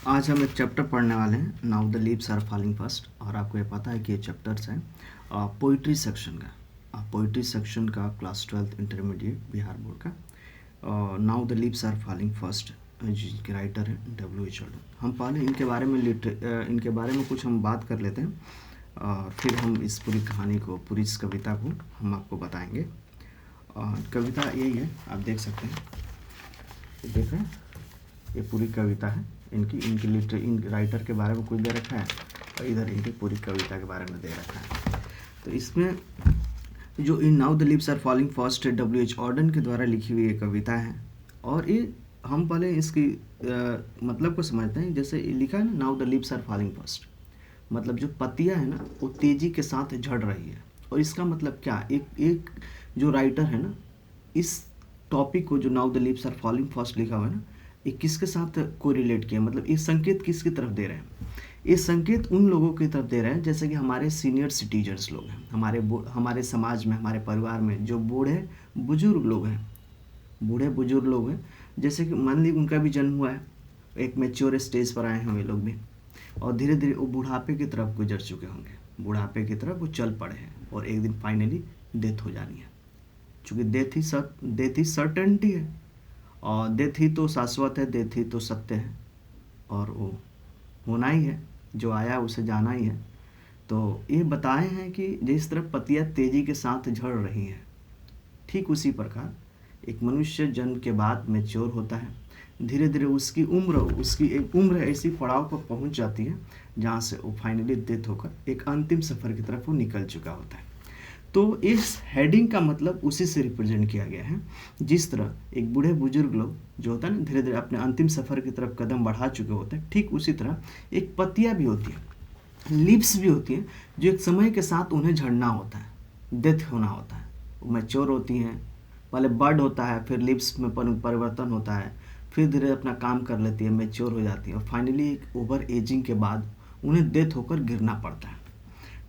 आज हम एक चैप्टर पढ़ने वाले हैं, now the leaves are falling fast. और आपको ये पता है कि ये चैप्टर्स हैं पोइट्री सेक्शन का, पोइट्री सेक्शन का class 12th intermediate Bihar board का। Now the leaves are falling fast जिनके राइटर हैं W.H. ऑर्डन। हम पहले इनके बारे में कुछ हम बात कर लेते हैं और फिर हम इस पूरी कहानी को, पूरी इस कविता को हम आपको बताएंगे। कविता यही है, आप देख सकते हैं, देखें ये पूरी कविता है। इन राइटर के बारे में कुछ दे रखा है और इधर इनकी पूरी कविता के बारे में दे रखा है। तो इसमें जो in now the leaves are falling fast W.H. Auden के द्वारा लिखी हुई ये कविता है। और ये हम पहले इसकी मतलब को समझते हैं। जैसे लिखा है ना, now the leaves are falling fast, मतलब जो पत्तियां है ना वो तेज़ी के साथ झड़ रही है। और इसका मतलब क्या, एक जो राइटर है ना, इस टॉपिक को जो now the leaves are falling fast लिखा हुआ है ना, ये किसके साथ कोरिलेट किया, मतलब ये संकेत किसकी तरफ दे रहे हैं? ये संकेत उन लोगों की तरफ दे रहे हैं जैसे कि हमारे सीनियर सिटीजन्स लोग हैं, हमारे समाज में, हमारे परिवार में जो बूढ़े बुजुर्ग लोग हैं। जैसे कि मान ली उनका भी जन्म हुआ है, एक मैच्योर स्टेज पर आए हैं वे लोग भी, और धीरे धीरे वो बुढ़ापे की तरफ गुजर चुके होंगे, बुढ़ापे की तरफ वो चल पड़े हैं और एक दिन फाइनली डेथ हो जानी है। चूँकि डेथ ही सर्टेनिटी है, और डेथ ही तो शाश्वत है, डेथ ही तो सत्य है, और वो होना ही है, जो आया उसे जाना ही है। तो ये बताए हैं कि जिस तरह पत्तियाँ तेज़ी के साथ झड़ रही हैं, ठीक उसी प्रकार एक मनुष्य जन्म के बाद मैच्योर होता है, धीरे धीरे उसकी एक उम्र ऐसी पड़ाव पर पहुंच जाती है जहाँ से वो फाइनली डेथ होकर एक अंतिम सफ़र की तरफ वो निकल चुका होता है। तो इस हेडिंग का मतलब उसी से रिप्रेजेंट किया गया है। जिस तरह एक बूढ़े बुजुर्ग लोग जो होता है ना, धीरे धीरे अपने अंतिम सफ़र की तरफ कदम बढ़ा चुके होते हैं, ठीक उसी तरह एक पत्तियाँ भी होती हैं, लीव्स भी होती हैं, जो एक समय के साथ उन्हें झड़ना होता है, डेथ होना होता है। वो मैच्योर होती हैं, पहले बड होता है, फिर लीव्स में परिवर्तन होता है, फिर धीरे अपना काम कर लेती है, मैच्योर हो जाती है, और फाइनली एक ओवर एजिंग के बाद उन्हें डेथ होकर गिरना पड़ता है।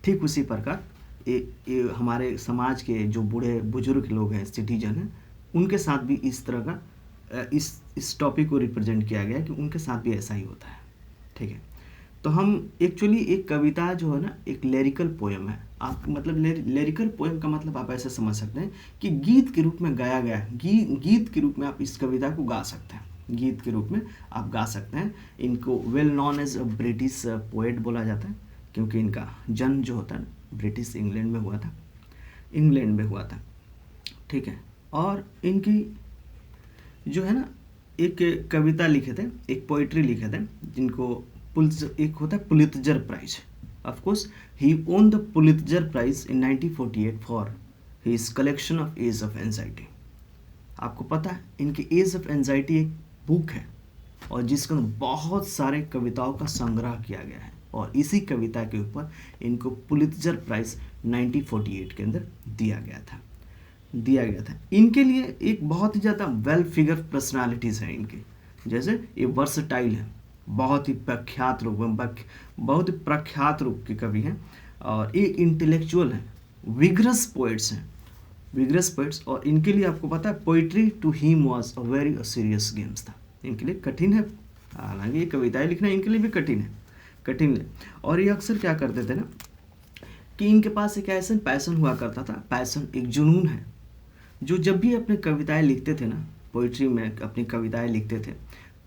ठीक उसी प्रकार ये हमारे समाज के जो बूढ़े बुजुर्ग लोग हैं, सिटीजन हैं, उनके साथ भी इस तरह का इस टॉपिक को रिप्रेजेंट किया गया है कि उनके साथ भी ऐसा ही होता है। ठीक है, तो हम एक्चुअली एक कविता जो है ना, एक लिरिकल पोएम है। आप मतलब लिरिकल पोएम का मतलब आप ऐसे समझ सकते हैं कि गीत के रूप में गाया गया है, गीत के रूप में आप इस कविता को गा सकते हैं, गीत के रूप में आप गा सकते हैं। इनको well known as British poet बोला जाता है, क्योंकि इनका जन्म जो होता है ब्रिटिश इंग्लैंड में हुआ था। ठीक है, और इनकी जो है ना, एक कविता लिखे थे, एक पोइट्री लिखे थे, जिनको एक होता है Pulitzer prize. Of course he won the Pulitzer prize in 1948 for his collection of age of anxiety. आपको पता है इनकी एज ऑफ एंजाइटी एक बुक है, और जिसके अंदर बहुत सारे कविताओं का संग्रह किया गया है, और इसी कविता के ऊपर इनको पुलित्जर प्राइज 1948 के अंदर दिया गया था। इनके लिए एक बहुत ही ज़्यादा वेल फिगर पर्सनालिटीज़ हैं इनकी। जैसे ये वर्सटाइल है, बहुत ही प्रख्यात रूप के कवि हैं, और ये इंटेलेक्चुअल हैं, विग्रस पोइट्स। और इनके लिए आपको पता है, poetry to him was a very serious games था। इनके लिए कठिन है, हालांकि ये कविताएं लिखना इनके लिए भी कठिन है। और ये अक्सर क्या करते थे ना, कि इनके पास एक ऐसा पैसन हुआ करता था, पैसन एक जुनून है, जो जब भी अपने कविताएं लिखते थे ना, पोइट्री में अपनी कविताएं लिखते थे,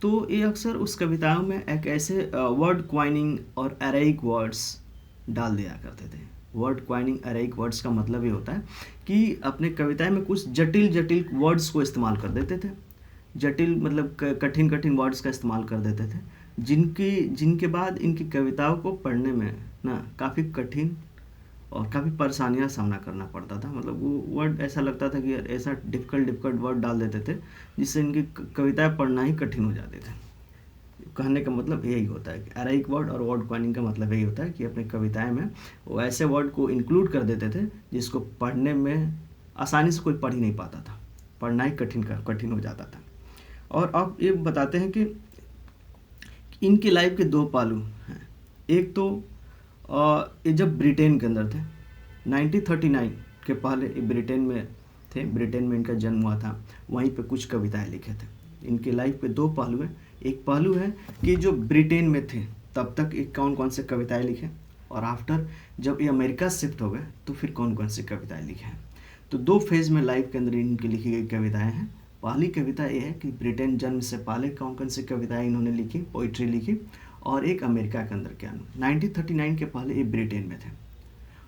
तो ये अक्सर उस कविताओं में एक ऐसे वर्ड क्वाइनिंग और एराइक वर्ड्स डाल दिया करते थे। वर्ड क्वाइनिंग, एराइक वर्ड्स का मतलब ये होता है कि अपने कविताएं में कुछ जटिल वर्ड्स को इस्तेमाल कर देते थे, जटिल मतलब कठिन वर्ड्स का इस्तेमाल कर देते थे, जिनके बाद इनकी कविताओं को पढ़ने में ना काफ़ी कठिन और काफ़ी परेशानियां सामना करना पड़ता था। मतलब वो वर्ड ऐसा लगता था कि ऐसा डिफ़िकल्ट वर्ड डाल देते थे जिससे इनकी कविताएं पढ़ना ही कठिन हो जाते थे। कहने का मतलब यही होता है कि एराइक वर्ड और वर्ड क्वाइनिंग का मतलब यही होता है कि अपने कविताएं में वो ऐसे वर्ड को इंक्लूड कर देते थे जिसको पढ़ने में आसानी से कोई पढ़ ही नहीं पाता था, पढ़ना ही कठिन हो जाता था। और अब ये बताते हैं कि इनकी लाइफ के दो पहलू हैं। एक तो ये जब ब्रिटेन के अंदर थे, 1939 के पहले ये ब्रिटेन में थे, ब्रिटेन में इनका जन्म हुआ था, वहीं पे कुछ कविताएं लिखे थे। इनके लाइफ के दो पहलू हैं, एक पहलू है कि जो ब्रिटेन में थे तब तक एक कौन कौन से कविताएं लिखे, और आफ्टर जब ये अमेरिका शिफ्ट हो गए तो फिर कौन कौन सी कविताएं लिखे हैं। तो दो फेज में लाइफ के अंदर इनकी लिखी गई कविताएं हैं। पहली कविता ये है कि ब्रिटेन जन्म से पहले कौन कौन सी कविताएं इन्होंने लिखी, पोइट्री लिखी, और एक अमेरिका के अंदर क्या 1939 के पहले ये ब्रिटेन में थे,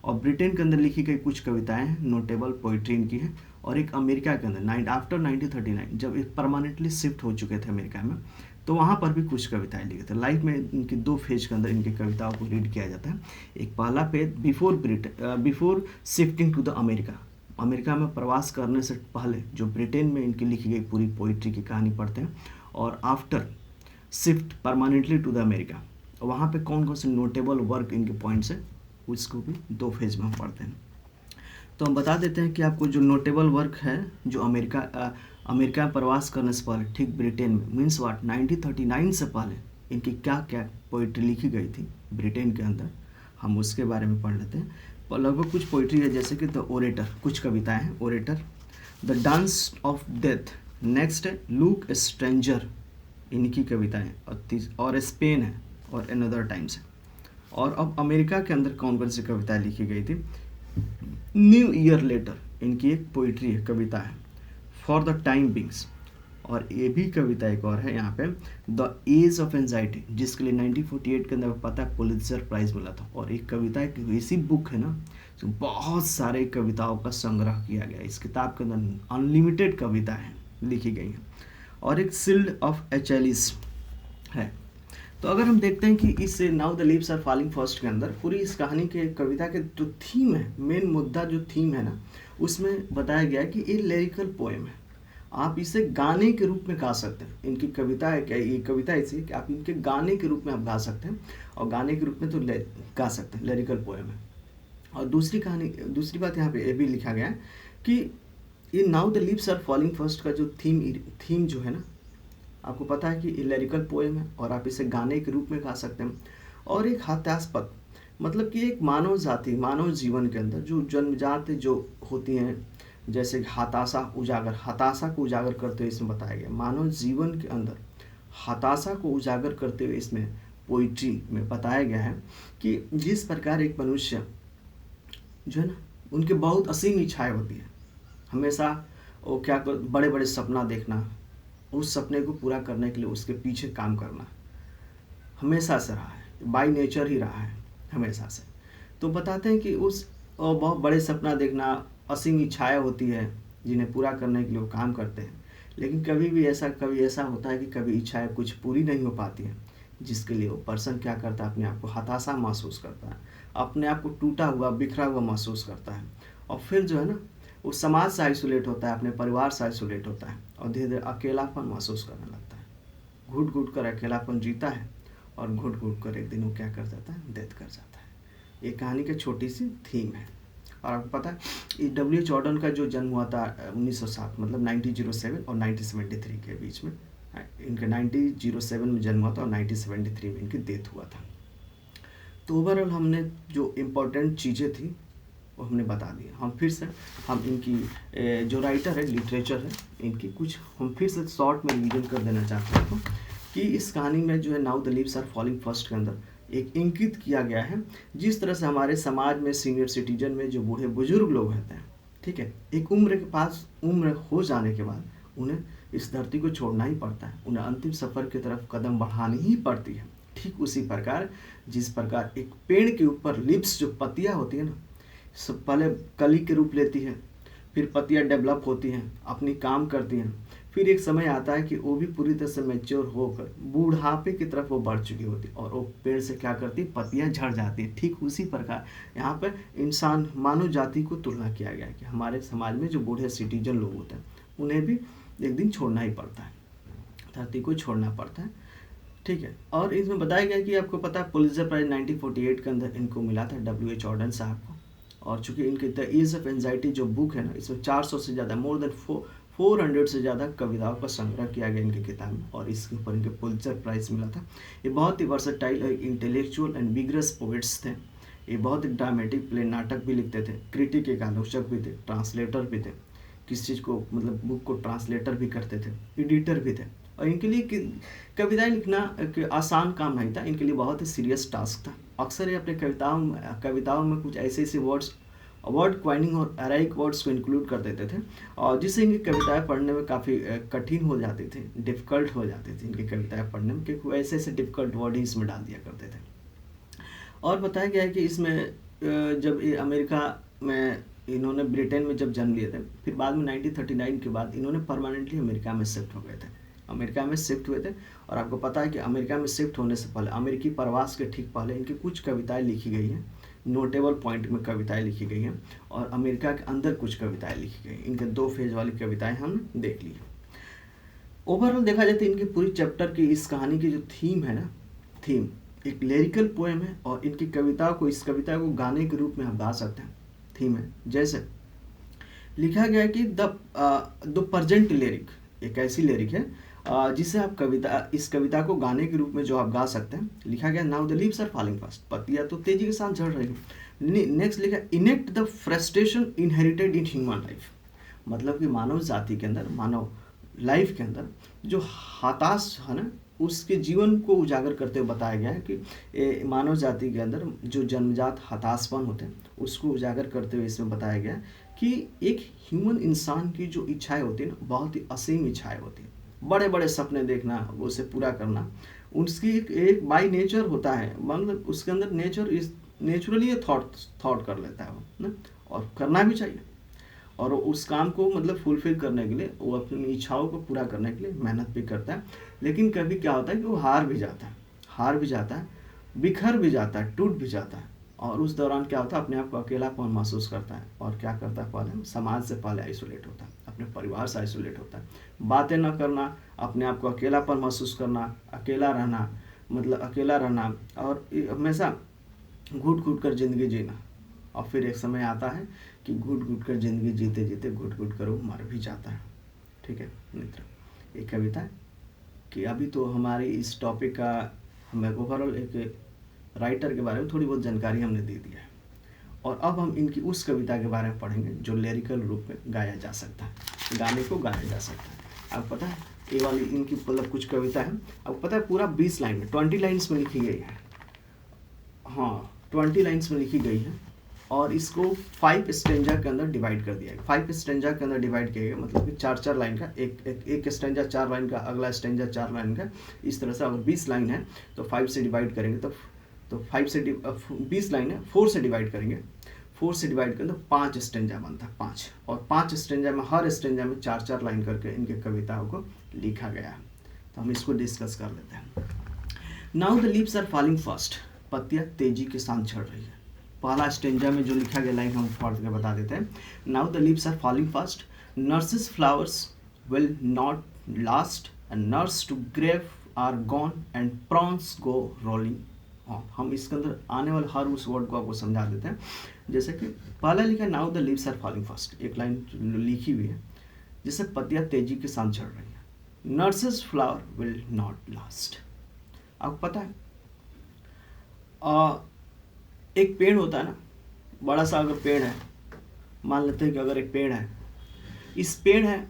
और ब्रिटेन के अंदर लिखी गई कुछ कविताएं नोटेबल पोइट्री इनकी है, और एक अमेरिका के अंदर आफ्टर 1939 जब ये परमानेंटली शिफ्ट हो चुके थे अमेरिका में, तो वहाँ पर भी कुछ कविताएं लिखे थे। लाइफ में इनकी दो फेज के अंदर इनकी कविताओं को रीड किया जाता है। एक पहला page before shifting to the America, America में प्रवास करने से पहले जो ब्रिटेन में इनकी लिखी गई पूरी पोइट्री की कहानी पढ़ते हैं, और after shift permanently to the America वहाँ पे कौन कौन से नोटेबल वर्क इनके पॉइंट्स है उसको भी दो फेज में हम पढ़ते हैं। तो हम बता देते हैं कि आपको जो नोटेबल वर्क है जो अमेरिका में प्रवास करने से पहले ठीक ब्रिटेन में मीन्स वाट 1939 से पहले इनकी क्या क्या पोइट्री लिखी गई थी ब्रिटेन के अंदर, हम उसके बारे में पढ़ लेते हैं। लगभग कुछ पोइट्री है जैसे कि द ओरेटर, कुछ कविताएं हैं। Orator, the dance of death, next है लुक स्ट्रेंजर, इनकी कविताएं, और स्पेन है, और अनदर टाइम्स है। और अब अमेरिका के अंदर कौन कौन सी कविताएं लिखी गई थी। न्यू ईयर लेटर, इनकी एक पोइट्री है, कविता है। फॉर द टाइम बिंग्स, और ये भी कविता एक और है यहाँ पे, द एज ऑफ एंजाइटी, जिसके लिए 1948 के अंदर पता है पुलित्जर प्राइज मिला था। और एक कविता एक ऐसी बुक है ना जो बहुत सारे कविताओं का संग्रह किया गया, इस किताब के अंदर अनलिमिटेड कविताएं लिखी गई हैं। और एक सिल्ड ऑफ एचेलिस है। तो अगर हम देखते हैं कि इस now the leaves are falling first के अंदर पूरी इस कहानी के कविता के जो थीम है, मेन मुद्दा जो थीम है ना, उसमें बताया गया है कि ये लिरिकल पोएम है, आप इसे गाने के रूप में गा सकते हैं। इनकी कविता है क्या, ये कविता ऐसी है कि आप इनके गाने के रूप में आप गा सकते हैं, और गाने के रूप में तो गा सकते हैं, लिरिकल पोएम है। और दूसरी बात यहाँ पे ये भी लिखा गया है कि ये now the leaves are falling first का जो थीम जो है ना, आपको पता है कि ये लिरिकल पोएम है और आप इसे गाने के रूप में गा सकते हैं। और एक हास्यास्पद, मतलब कि एक मानव जाति, मानव जीवन के अंदर जो जन्मजात जो होती हैं, जैसे हताशा को उजागर करते हुए इसमें बताया गया। मानव जीवन के अंदर हताशा को उजागर करते हुए इसमें पोइट्री में बताया गया है कि जिस प्रकार एक मनुष्य जो है ना, उनके बहुत असीम इच्छाएं होती है, हमेशा वो क्या कर बड़े बड़े सपना देखना, उस सपने को पूरा करने के लिए उसके पीछे काम करना हमेशा से रहा है, बाय नेचर ही रहा है हमेशा से। तो बताते हैं कि उस बहुत बड़े सपना देखना, असीम इच्छाएं होती है जिन्हें पूरा करने के लिए वो काम करते हैं, लेकिन कभी ऐसा होता है कि कभी इच्छाएं कुछ पूरी नहीं हो पाती हैं, जिसके लिए वो पर्सन क्या करता है, अपने आप को हताशा महसूस करता है, अपने आप को टूटा हुआ बिखरा हुआ महसूस करता है, और फिर जो है ना वो समाज से आइसोलेट होता है, अपने परिवार से आइसोलेट होता है, और धीरे धीरे अकेलापन महसूस करने लगता है, घुट घुट कर अकेलापन जीता है, और घुट घुट कर एक दिन वो क्या कर जाता है, डेथ कर जाता है। ये कहानी की छोटी सी थीम है। और आपको पता है ये W.H. ऑर्डन का जो जन्म हुआ था 1907, मतलब 1907 और 1973 के बीच में, इनके 1907 में जन्म हुआ था और 1973 में इनकी डेथ हुआ था। तो ओवरऑल हमने जो इम्पोर्टेंट चीज़ें थी वो हमने बता दिया। हम फिर से इनकी जो राइटर है, लिटरेचर है, इनकी कुछ हम फिर से शॉर्ट में रिवीजन कर देना चाहते हैं कि इस कहानी में जो है now the leaves are falling first के अंदर एक इंकित किया गया है जिस तरह से हमारे समाज में सीनियर सिटीजन में जो बूढ़े बुजुर्ग लोग रहते हैं, ठीक है, एक उम्र हो जाने के बाद उन्हें इस धरती को छोड़ना ही पड़ता है, उन्हें अंतिम सफ़र की तरफ कदम बढ़ानी ही पड़ती है। ठीक उसी प्रकार जिस प्रकार एक पेड़ के ऊपर लिप्स जो पत्तियाँ होती है ना, सब पहले कली के रूप लेती है, फिर पत्तियाँ डेवलप होती हैं, अपनी काम करती हैं, फिर एक समय आता है कि वो भी पूरी तरह से मैच्योर होकर बूढ़ापे की तरफ वो बढ़ चुकी होती और वो पेड़ से क्या करती, पत्तियाँ झड़ जाती है। ठीक उसी प्रकार यहाँ पर इंसान मानव जाति को तुलना किया गया है कि हमारे समाज में जो बूढ़े सिटीजन लोग होते हैं उन्हें भी एक दिन छोड़ना ही पड़ता है, धरती को छोड़ना पड़ता है, ठीक है। और इसमें बताया गया कि आपको पता है पुलित्जर प्राइज 1948 के अंदर इनको मिला था W.H. ऑर्डन साहब को। और चूंकि इनके द एज ऑफ एंजाइटी जो बुक है ना, इसमें 400 से ज़्यादा, मोर देन 400 से ज़्यादा कविताओं का संग्रह किया गया इनकी किताब में, और इसके ऊपर इनके पुलित्जर प्राइज मिला था। ये बहुत ही वर्सटाइल और इंटेलेक्चुअल एंड विग्रस पोइट्स थे। ये बहुत ही ड्रामेटिक प्ले, नाटक भी लिखते थे, क्रिटिक एक आलोचक भी थे, ट्रांसलेटर भी थे, किस चीज़ को मतलब बुक को ट्रांसलेटर भी करते थे, एडिटर भी थे, और इनके लिए कविताएं लिखना एक आसान काम नहीं था, इनके लिए बहुत ही सीरियस टास्क था। अक्सर ये अपने कविताओं में कुछ ऐसे ऐसे वर्ड क्वाइनिंग और अराइक वर्ड्स को इंक्लूड कर देते थे, और जिससे इनकी कविताएं पढ़ने में काफ़ी कठिन हो जाती थी, डिफ़िकल्ट हो जाती थी इनकी कविताएं पढ़ने में, क्योंकि वो ऐसे ऐसे डिफ़िकल्ट वर्ड ही इसमें डाल दिया करते थे। और बताया गया है कि इसमें जब ये अमेरिका में, इन्होंने ब्रिटेन में जब जन्म लिए थे, फिर बाद में 1939 के बाद इन्होंने परमानेंटली अमेरिका में शिफ्ट हो गए थे, अमेरिका में शिफ्ट हुए थे। और आपको पता है कि अमेरिका में शिफ्ट होने से पहले, अमेरिकी प्रवास के ठीक पहले, इनकी कुछ कविताएं लिखी गई हैं, नोटेबल पॉइंट में कविताएं लिखी गई हैं, और अमेरिका के अंदर कुछ कविताएं लिखी गई। इनके 2 फेज वाली कविताएं हमने देख ली। ओवरऑल देखा जाए तो इनकी पूरी चैप्टर की इस कहानी की जो थीम है ना, थीम एक लिरिकल पोएम है, और इनकी कविता को, इस कविता को गाने के रूप में आप गा सकते हैं। थीम है, जैसे लिखा गया है कि द प्रेजेंट लिरिक, एक ऐसी लिरिक है जिसे आप इस कविता को गाने के रूप में जो आप गा सकते हैं। लिखा गया now the leaves are falling fast, पत्तियां तो तेजी के साथ झड़ रही हैं। नेक्स्ट लिखा enact the frustration inherited in human life, मतलब कि मानव जाति के अंदर, मानव लाइफ के अंदर जो हताश है ना, उसके जीवन को उजागर करते हुए बताया गया है कि मानव जाति के अंदर जो जन्मजात हताशपन होते हैं उसको उजागर करते हुए इसमें बताया गया कि एक ह्यूमन इंसान की जो इच्छाएं होती हैं ना, बहुत ही असीम इच्छाएं होती हैं, बड़े बड़े सपने देखना, उसे पूरा करना, उसकी एक बाय नेचर होता है, मतलब उसके अंदर नेचुरली ये थॉट कर लेता है वो ना, और करना भी चाहिए। और उस काम को मतलब फुलफिल करने के लिए, वो अपनी इच्छाओं को पूरा करने के लिए मेहनत भी करता है। लेकिन कभी क्या होता है कि वो हार भी जाता है, बिखर भी जाता है, टूट भी जाता है, और उस दौरान क्या होता है, अपने आप को अकेलापन महसूस करता है, और क्या करता है, पहले समाज से पहले आइसोलेट होता है, अपने परिवार से आइसोलेट होता है, बातें न करना, अपने आप को अकेलापन महसूस करना, अकेला रहना, और हमेशा घुट घुट कर जिंदगी जीना। और फिर एक समय आता है कि घुट घुट कर जिंदगी जीते जीते घुट घुट कर वो मर भी जाता है। ठीक है मित्र, एक कविता है कि अभी तो हमारी इस टॉपिक का हमें ओवरऑल एक राइटर के बारे में थोड़ी बहुत जानकारी हमने दे दी है, और अब हम इनकी उस कविता के बारे में पढ़ेंगे जो लिरिकल रूप में गाया जा सकता है, गाने को गाया जा सकता है। आपको पता है ये वाली इनकी मतलब कुछ कविता है, आपको पता है पूरा 20 लाइन में, 20 लाइन्स में लिखी गई है। हाँ 20 लाइन्स में लिखी गई है, और इसको 5 स्टेंजा के अंदर डिवाइड कर दिया है। 5 स्टेंजा के अंदर डिवाइड किया गया, मतलब कि 4-4 लाइन का, एक स्टेंजा 4 लाइन का, अगला स्टेंजा 4 लाइन का, इस तरह से। अगर 20 लाइन है तो 5 से डिवाइड करेंगे तो 5 से 20 लाइन है, 4 से डिवाइड करेंगे, 4 से डिवाइड करें तो 5 स्टेंजा बनता है, 5। और 5 स्टेंजा में, हर स्टेंजा में 4-4 लाइन करके इनके कविताओं को लिखा गया है। तो हम इसको डिस्कस कर लेते हैं। Now the leaves are falling fast, पत्तियाँ तेजी के साथ झड़ रही है। पहला स्टेंजा में जो लिखा गया लाइन हम पढ़ के बता देते हैं। Now the leaves are falling fast, nurses flowers will not last, and nurse to grave are gone, and prams go rolling on. हम इसके अंदर आने वाले हर उस वर्ड को आपको समझा देते हैं। जैसे कि पहला लिखा now the leaves are falling fast, एक लाइन लिखी हुई है जैसे पत्तियाँ तेजी के साथ झड़ रही है। Nurses flower will not last, आपको पता है एक पेड़ होता है ना, बड़ा सा अगर पेड़ है, मान लेते हैं कि अगर एक पेड़ है, इस पेड़ है,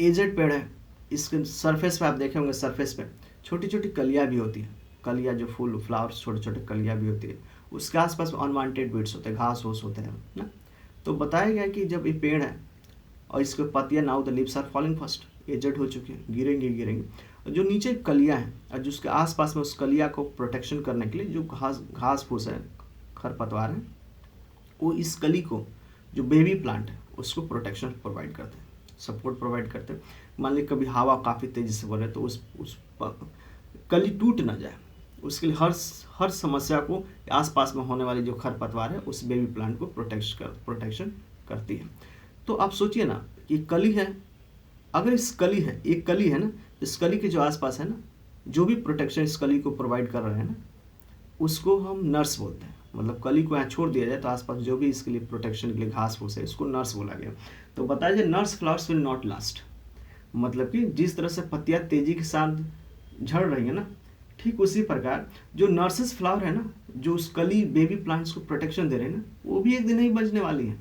एजेड पेड़ है, इसके सरफेस पे आप देखे होंगे, सरफेस पे छोटी छोटी कलियाँ भी होती हैं, कलियाँ जो फूल फ्लावर्स छोटे छोटे कलियाँ भी होती है, उसके आसपास अनवांटेड बीट्स होते हैं, घास फूस होते हैं ना। तो बताया गया कि जब ये पेड़ है और इसके पत्तियाँ, now the leaves are falling fast, aged हो चुकी हैं, गिरेंगे, जो नीचे कलियाँ हैं और जो उसके आसपास में उस कलिया को प्रोटेक्शन करने के लिए जो घास फूस है, खरपतवार है, वो इस कली को, जो बेबी प्लांट है, उसको प्रोटेक्शन प्रोवाइड करते हैं, सपोर्ट प्रोवाइड करते हैं। मान ली कभी हवा काफ़ी तेज़ी से बढ़े तो उस कली टूट ना जाए, उसके लिए हर समस्या को आसपास में होने वाली जो खरपतवार है उस बेबी प्लांट को प्रोटेक्शन करती है। तो आप सोचिए ना, ये कली है, अगर इस कली है, एक कली है ना, इस कली के जो आसपास है ना, जो भी प्रोटेक्शन इस कली को प्रोवाइड कर रहे हैं ना, उसको हम नर्स बोलते हैं। मतलब कली को यहाँ छोड़ दिया जाए तो आसपास जो भी इसके लिए प्रोटेक्शन के लिए घास फूस है, इसको नर्स बोला गया। तो बताया जाए nurse flowers will not last, मतलब कि जिस तरह से पत्तियाँ तेजी के साथ झड़ रही है ना, ठीक उसी प्रकार जो नर्सेस फ्लावर है ना, जो उस कली बेबी प्लांट्स को प्रोटेक्शन दे रहे हैं ना, वो भी एक दिन ही बचने वाली है,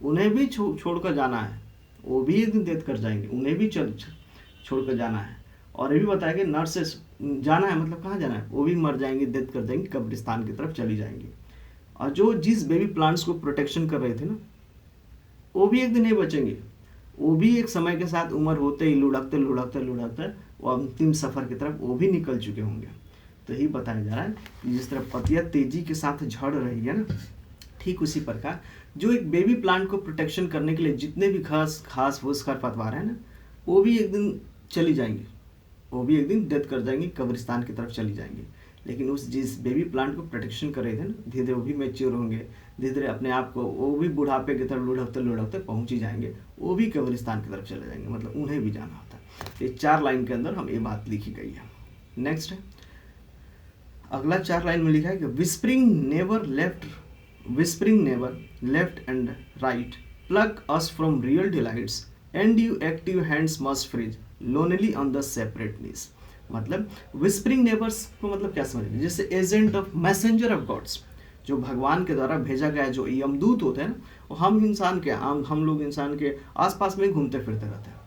उन्हें भी छोड़ कर जाना है, वो भी एक दिन डेथ कर जाएंगे, उन्हें भी छोड़ कर जाना है। और ये भी बताया कि नर्सेस जाना है, मतलब कहाँ जाना है, वो भी मर जाएंगी, डेथ कर जाएंगी, कब्रिस्तान की तरफ चली जाएंगी। और जो जिस बेबी प्लांट्स को प्रोटेक्शन कर रहे थे ना, वो भी एक दिन नहीं बचेंगे, वो भी एक समय के साथ उम्र होते ही लुढ़कते लुढ़कते लुढ़कते वो अंतिम सफर की तरफ वो भी निकल चुके होंगे। तो यही बताया जा रहा है कि जिस तरह पत्तियां तेजी के साथ झड़ रही है ना, ठीक उसी प्रकार जो एक बेबी प्लांट को प्रोटेक्शन करने के लिए जितने भी घास फूस खरपतवार है ना, वो भी एक दिन चली जाएंगी, वो भी एक दिन डेथ कर जाएंगी, कब्रिस्तान की तरफ चली जाएंगी। लेकिन उस जिस बेबी प्लांट को प्रोटेक्शन कर रहे थे ना, धीरे धीरे वो भी मैच्योर होंगे, धीरे धीरे अपने आप को वो भी बुढ़ापे की तरफ लुढ़कते लुढ़कते पहुंच ही जाएंगे, वो भी कब्रिस्तान की तरफ चले जाएंगे, मतलब उन्हें भी जाना होता है। ये 4 लाइन के अंदर हम ये बात लिखी गई है। नेक्स्ट है, अगला 4 लाइन में लिखा है कि whispering never left and right, pluck us from real delights, and you active hands must freeze lonely on the separate knees। मतलब whispering neighbors को मतलब क्या समझेंगे, जैसे agent of messenger of gods, जो भगवान के द्वारा भेजा गया जो यमदूत होते हैं ना, वो हम इंसान के हम लोग इंसान के आसपास में घूमते फिरते रहते हैं।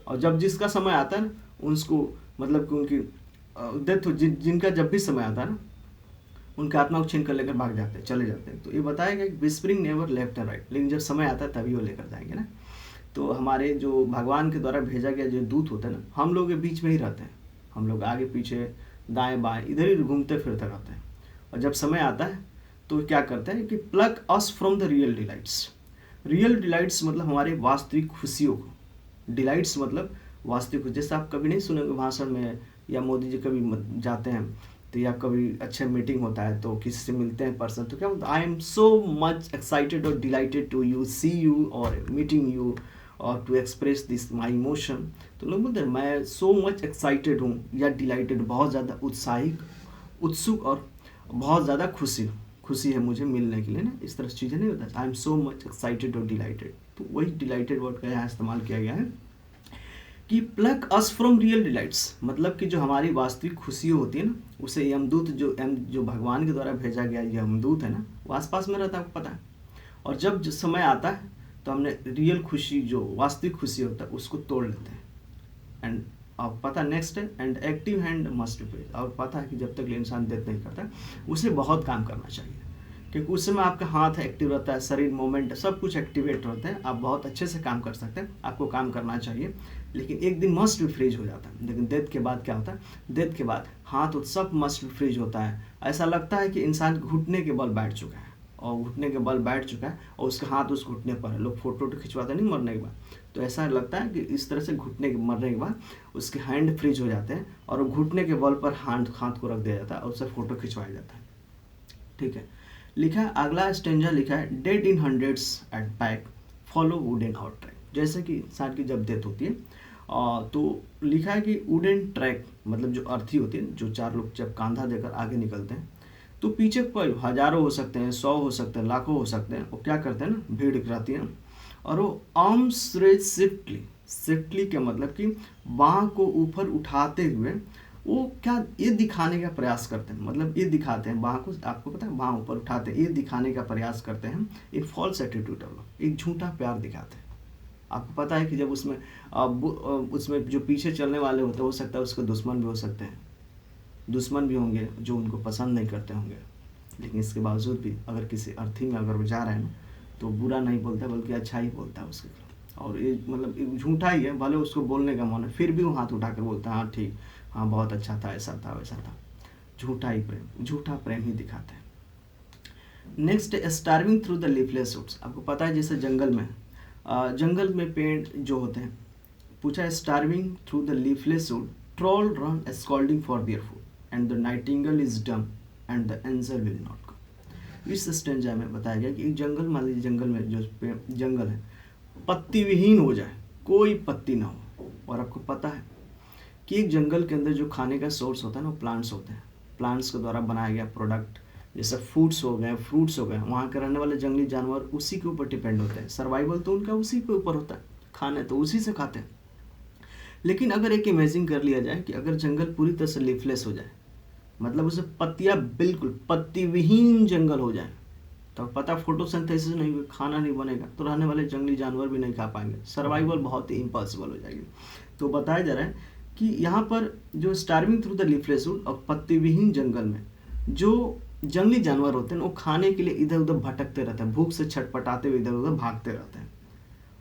और जब जिसका समय आता है ना, उसको मतलब कि उनकी डेथ जिनका जब भी समय आता है ना, उनका आत्मा को छीन कर लेकर भाग जाते हैं, चले जाते हैं। तो ये बताया गया कि whispering never left and right, लेकिन जब समय आता है तभी वो लेकर जाएंगे ना। तो हमारे जो भगवान के द्वारा भेजा गया जो दूत होता है ना, हम लोग के बीच में ही रहते हैं, हम लोग आगे पीछे दाएं बाएं इधर ही घूमते फिरते रहते हैं। और जब समय आता है तो क्या करते हैं कि plug us from the real delights. Real delights मतलब हमारे वास्तविक खुशियों को, डिलाइट्स मतलब वास्तविक, जैसे आप कभी नहीं सुनेंगे भाषण में, या मोदी जी कभी जाते हैं तो, या कभी अच्छा मीटिंग होता है तो किसी से मिलते हैं पर्सन, तो क्या बोलते हैं, I am so much excited और delighted to you see you और मीटिंग यू और to express this my emotion. तो लोग बोलते हैं मैं सो मच एक्साइटेड हूँ या डिलाइटेड, बहुत ज़्यादा उत्साहित, उत्सुक और बहुत ज़्यादा खुशी है मुझे मिलने के लिए ना, इस तरह से चीज़ें नहीं होता। आई एम सो मच एक्साइटेड और डिलाइटेड, तो वही डिलाइटेड वर्ड का यहाँ इस्तेमाल किया गया है कि plug us from real delights, मतलब कि जो हमारी वास्तविक खुशी होती है ना, उसे यमदूत जो भगवान के द्वारा भेजा गया यमदूत है ना, वो आसपास में रहता है, आपको पता है। और जब समय आता है तो हमने रियल खुशी जो वास्तविक खुशी होता है उसको तोड़ लेते हैं। एंड अब पता नेक्स्ट है, and active hand must be, और पता है कि जब तक इंसान डेथ नहीं करता उसे बहुत काम करना चाहिए, क्योंकि उस समय आपका हाथ एक्टिव रहता है, शरीर मूवमेंट सब कुछ एक्टिवेट रहता है, आप बहुत अच्छे से काम कर सकते हैं, आपको काम करना चाहिए। लेकिन एक दिन मस्ट भी फ्रीज हो जाता है। लेकिन डेथ के बाद क्या होता है, डेथ के बाद हाथ सब मस्ट भी फ्रीज होता है, ऐसा लगता है कि इंसान घुटने के बल बैठ चुका है, और घुटने के बल बैठ चुका है और उसका हाथ उस घुटने पर है। लोग फोटो खिंचवाते नहीं मरने के बाद, तो ऐसा लगता है कि इस तरह से घुटने के मरने के बाद उसके हैंड फ्रीज हो जाते हैं और वो घुटने के बल पर हाथ को रख दिया जाता है और उससे फोटो खिंचवाया जाता है। ठीक है, लिखा है अगला स्टेंजा, लिखा है dead in hundreds at back follow wooden hot track. जैसे कि इंसान की जब डेथ होती है तो लिखा है कि वुडन ट्रैक मतलब जो अर्थी होती है, जो 4 लोग जब कांधा देकर आगे निकलते हैं तो पीछे कोई हजारों हो सकते हैं, 100 हो सकते हैं, लाखों हो सकते हैं, वो क्या करते हैं ना, भीड़ रहती है और वो आर्म्स रेज स्विफ्टली के मतलब कि बाँह को ऊपर उठाते हुए वो क्या ये दिखाने का प्रयास करते हैं, मतलब ये दिखाते हैं बाँह को, आपको पता है बाँह ऊपर उठाते हैं, ये दिखाने का प्रयास करते हैं, इन फॉल्स एटीट्यूड ऑफ, एक झूठा प्यार दिखाते हैं। आपको पता है कि जब उसमें जो पीछे चलने वाले होते हैं, हो सकता है उसके दुश्मन भी हो सकते हैं, दुश्मन भी होंगे जो उनको पसंद नहीं करते होंगे, लेकिन इसके बावजूद भी अगर किसी अर्थी में अगर वो जा रहे हैं ना तो बुरा नहीं बोलता बल्कि अच्छा ही बोलता है उसके खिलाफ। और ये मतलब झूठा ही है, भले उसको बोलने का मन है फिर भी वो हाथ उठाकर बोलता है हाँ ठीक, हाँ बहुत अच्छा था, ऐसा था वैसा था, झूठा प्रेम ही दिखाते हैं। Next, starving through the leafless woods. आपको पता है जैसे जंगल में पेड़ जो होते हैं, पूछा है starving through the leafless would troll run scolding for their food and the Nightingale is dumb and the angel will not come. इस स्टेंजा में बताया गया कि एक जंगल, मान लीजिए जंगल में जो जंगल है पत्ती विहीन हो जाए, कोई पत्ती ना हो, और आपको पता है कि एक जंगल के अंदर जो खाने का सोर्स होता है ना वो प्लांट्स होते हैं, प्लांट्स के द्वारा बनाया गया प्रोडक्ट जैसे फूड्स हो गए, फ्रूट्स हो गए, वहाँ के रहने वाले जंगली जानवर उसी के ऊपर डिपेंड होते हैं, सर्वाइवल तो उनका उसी के ऊपर होता है, खाने तो उसी से खाते हैं। लेकिन अगर एक इमेजिन कर लिया जाए कि अगर जंगल पूरी तरह से लीफलेस हो जाए, मतलब उसे पत्तियाँ बिल्कुल पत्ती विहीन जंगल हो जाए, तो पता फोटोसिंथेसिस नहीं हुई, खाना नहीं बनेगा, तो रहने वाले जंगली जानवर भी नहीं खा पाएंगे, सर्वाइवल बहुत ही इम्पॉसिबल हो जाएगी। तो बताया जा रहा है कि यहाँ पर जो starving through the leafless would और पत्ती विहीन जंगल में जो जंगली जानवर होते हैं वो खाने के लिए इधर उधर भटकते रहते हैं, भूख से छटपटाते हुए इधर उधर भागते रहते हैं।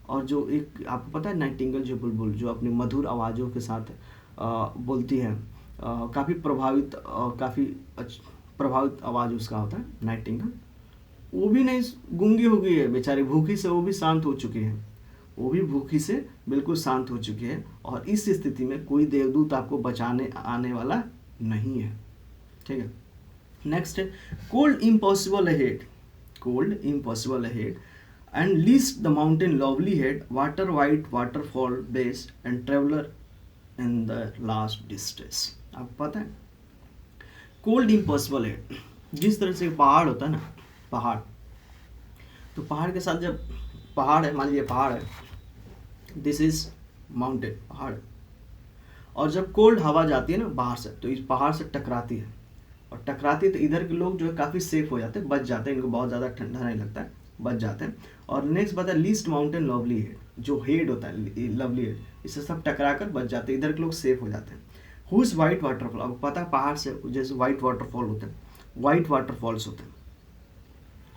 और जो एक आपको पता है नाइटिंगेल जो बुलबुल जो अपनी मधुर आवाज़ों के साथ बोलती है, काफ़ी प्रभावित आवाज़ उसका होता है नाइटिंगेल, वो भी नहीं गूंगी हो गई है बेचारी, भूखी से वो भी शांत हो चुकी है, वो भी भूखी से बिल्कुल शांत हो चुकी है। और इस स्थिति में कोई देवदूत आपको बचाने आने वाला नहीं है। ठीक है, नेक्स्ट है cold impossible ahead, cold impossible ahead and least the mountain lovely head water white waterfall base and traveller in the last distress. आपको पता है कोल्ड इम्पॉसिबल हेड, जिस तरह से पहाड़ होता है ना, पहाड़, तो पहाड़ के साथ जब पहाड़ है, मान लीजिए पहाड़ है, दिस इज माउंटेन, पहाड़, और जब कोल्ड हवा जाती है ना बाहर से तो इस पहाड़ से टकराती है, और टकराती है तो इधर के लोग जो है काफ़ी सेफ हो जाते हैं, बच जाते हैं, इनको बहुत ज़्यादा ठंडा नहीं लगता है, बच जाते हैं। और नेक्स्ट बात है लीस्ट माउंटेन लवली हेड, जो हेड होता है लवली हेड, इससे सब टकरा कर बच जाते हैं, इधर के लोग सेफ हो जाते हैं। हुज वाइट वाटरफॉल, आपको पता है पहाड़ से जैसे वाइट वाटरफॉल होते हैं, वाइट वाटरफॉल्स होते हैं,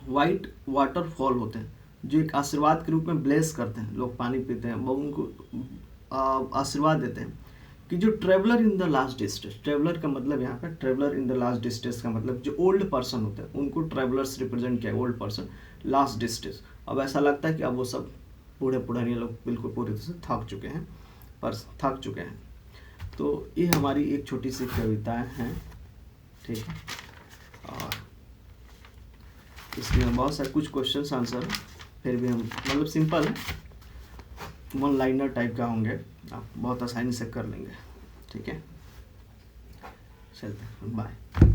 वाइट वाटरफॉल होते हैं जो एक आशीर्वाद के रूप में ब्लेस करते हैं, लोग पानी पीते हैं, वो उनको आशीर्वाद देते हैं कि जो traveller in the last distress, traveller का मतलब यहाँ पे traveller in the last distress का मतलब जो ओल्ड पर्सन होते हैं उनको ट्रेवलर्स रिप्रेजेंट किया, ओल्ड पर्सन लास्ट डिस्ट्रेस। अब ऐसा लगता है कि अब वो सब बूढ़े पुराने लोग बिल्कुल पूरी तरह से थक चुके हैं। तो ये हमारी एक छोटी सी कविताएं हैं, ठीक है, और इसमें बहुत सारे कुछ क्वेश्चन आंसर फिर भी हम मतलब सिंपल है, वन लाइनर टाइप का होंगे, आप बहुत आसानी से कर लेंगे। ठीक है, चलते हैं, बाय।